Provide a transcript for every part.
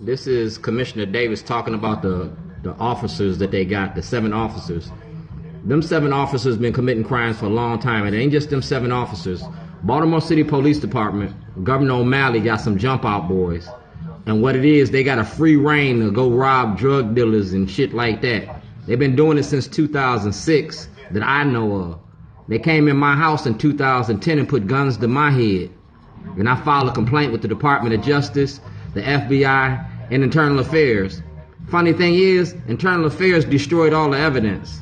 This is Commissioner Davis talking about the officers that they got, the 7 officers. Them 7 officers been committing crimes for a long time. It ain't just them 7 officers. Baltimore City Police Department, Governor O'Malley got some jump out boys. And what it is, they got a free reign to go rob drug dealers and shit like that. They've been doing it since 2006 that I know of. They came in my house in 2010 and put guns to my head. And I filed a complaint with the Department of Justice, the FBI, and Internal Affairs. Funny thing is, Internal Affairs destroyed all the evidence.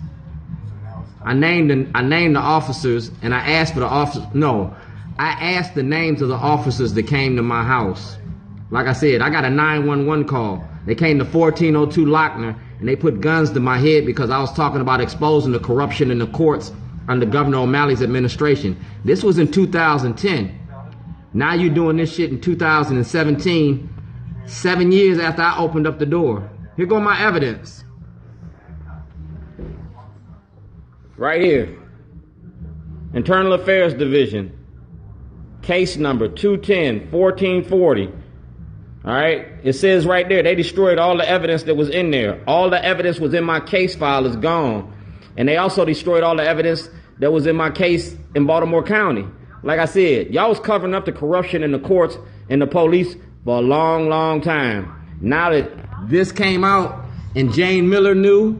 I named the officers, and I asked for the officers. No, I asked the names of the officers that came to my house. Like I said, I got a 911 call. They came to 1402 Lochner, and they put guns to my head because I was talking about exposing the corruption in the courts under Governor O'Malley's administration. This was in 2010. Now you're doing this shit in 2017, 7 years after I opened up the door. Here go my evidence. Right here. Internal Affairs Division. Case number 210-1440. All right. It says right there, they destroyed all the evidence that was in there. All the evidence was in my case file is gone. And they also destroyed all the evidence that was in my case in Baltimore County. Like I said, y'all was covering up the corruption in the courts and the police for a long, long time. Now that this came out and Jane Miller knew,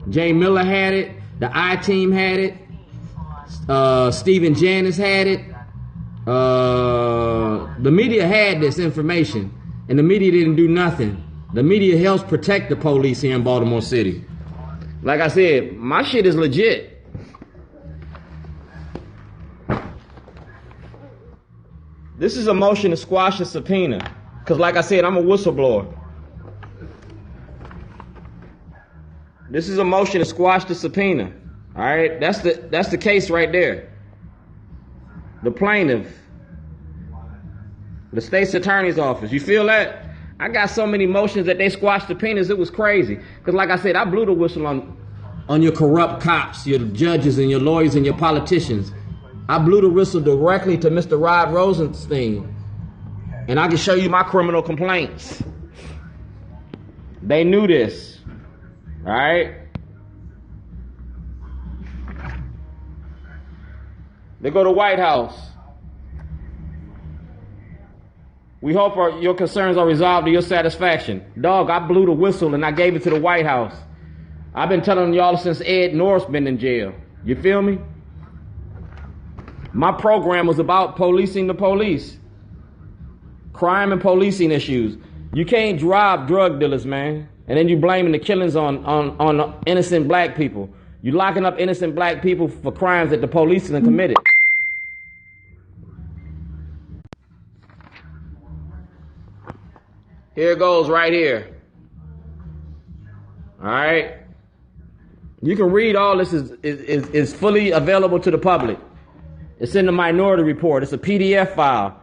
Jane Miller had it, the I-Team had it, Stephen Janis had it, the media had this information, and the media didn't do nothing. The media helps protect the police here in Baltimore City. Like I said, my shit is legit. This is a motion to squash a subpoena. Because like I said, I'm a whistleblower. This is a motion to squash the subpoena. All right, that's the case right there. The plaintiff, the state's attorney's office. You feel that? I got so many motions that they squashed subpoenas. It was crazy. Because like I said, I blew the whistle on your corrupt cops, your judges and your lawyers and your politicians. I blew the whistle directly to Mr. Rod Rosenstien. And I can show you my criminal complaints. They knew this. All right? They go to White House. We hope your concerns are resolved to your satisfaction. Dog, I blew the whistle and I gave it to the White House. I've been telling y'all since Ed North's been in jail. You feel me? My program was about policing the police. Crime and policing issues. You can't drive drug dealers, man. And then you blaming the killings on innocent black people. You locking up innocent black people for crimes that the police have committed. Here it goes right here. All right. You can read all this is fully available to the public. It's in the Minority Report. It's a PDF file.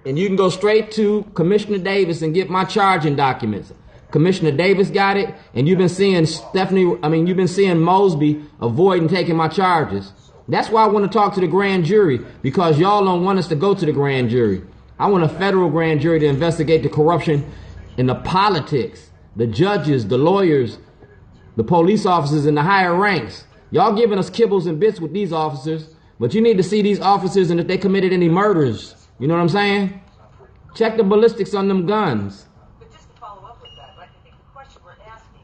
And you can go straight to Commissioner Davis and get my charging documents. Commissioner Davis got it, and you've been seeing you've been seeing Mosby avoiding taking my charges. That's why I want to talk to the grand jury, because y'all don't want us to go to the grand jury. I want a federal grand jury to investigate the corruption in the politics, the judges, the lawyers, the police officers in the higher ranks. Y'all giving us kibbles and bits with these officers, but you need to see these officers and if they committed any murders. You know what I'm saying? Check the ballistics on them guns. But just to follow up with that, I think the question we're asking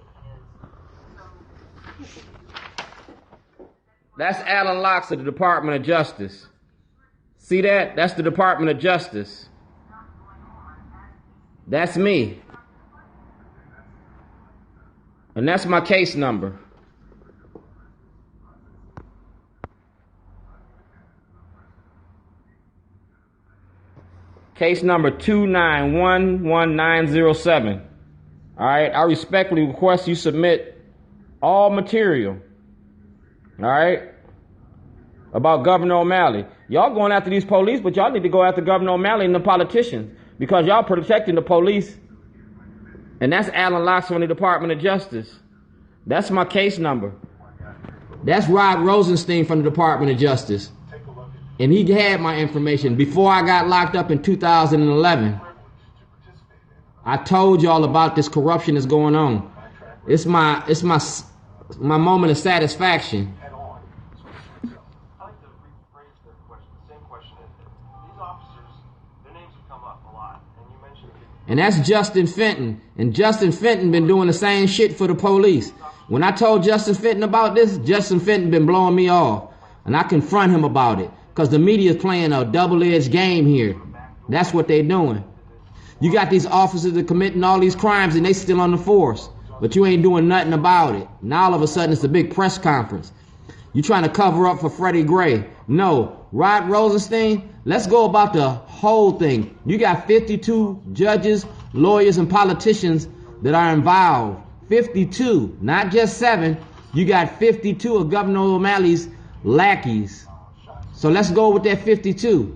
is... That's Alan Locks of the Department of Justice. See that? That's the Department of Justice. That's me. And that's my case number. Case number 2911907. All right. I respectfully request you submit all material. All right. About Governor O'Malley. Y'all going after these police, but y'all need to go after Governor O'Malley and the politicians, because y'all protecting the police. And that's Alan Locks from the Department of Justice. That's my case number. That's Rod Rosenstien from the Department of Justice. And he had my information before I got locked up in 2011. I told y'all about this corruption that's going on. It's my moment of satisfaction. I'd like to rephrase the question. The same question is, these officers, their names have come up a lot, and you mentioned. And that's Justin Fenton. And Justin Fenton been doing the same shit for the police. When I told Justin Fenton about this, Justin Fenton been blowing me off. And I confront him about it. Because the media is playing a double-edged game here. That's what they're doing. You got these officers that are committing all these crimes and they still on the force. But you ain't doing nothing about it. Now all of a sudden it's a big press conference. You trying to cover up for Freddie Gray. No. Rod Rosenstein, let's go about the whole thing. You got 52 judges, lawyers, and politicians that are involved. 52, not just 7. You got 52 of Governor O'Malley's lackeys. So let's go with that 52.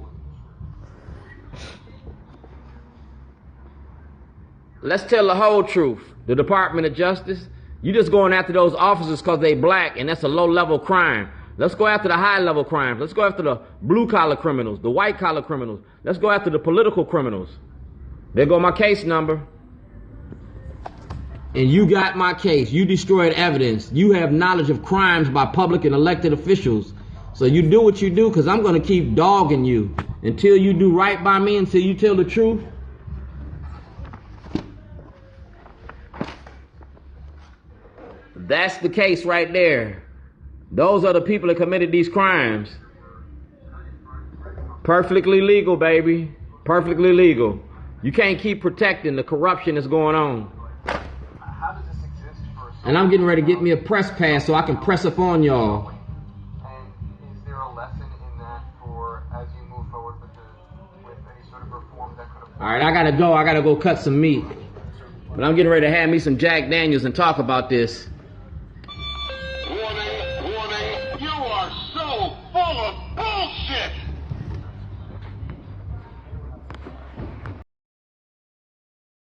Let's tell the whole truth. The Department of Justice, you just going after those officers because they black, and that's a low-level crime. Let's go after the high-level crimes. Let's go after the blue-collar criminals, the white-collar criminals. Let's go after the political criminals. There go my case number. And you got my case. You destroyed evidence. You have knowledge of crimes by public and elected officials. So you do what you do, because I'm going to keep dogging you until you do right by me, until you tell the truth. That's the case right there. Those are the people that committed these crimes. Perfectly legal, baby. Perfectly legal. You can't keep protecting the corruption that's going on. How does this exist for a And I'm getting ready to get me a press pass so I can press up on y'all. And is there a lesson in that for as you move forward with any sort of reform that could apply? All right, I gotta go. I gotta go cut some meat. But I'm getting ready to have me some Jack Daniels and talk about this.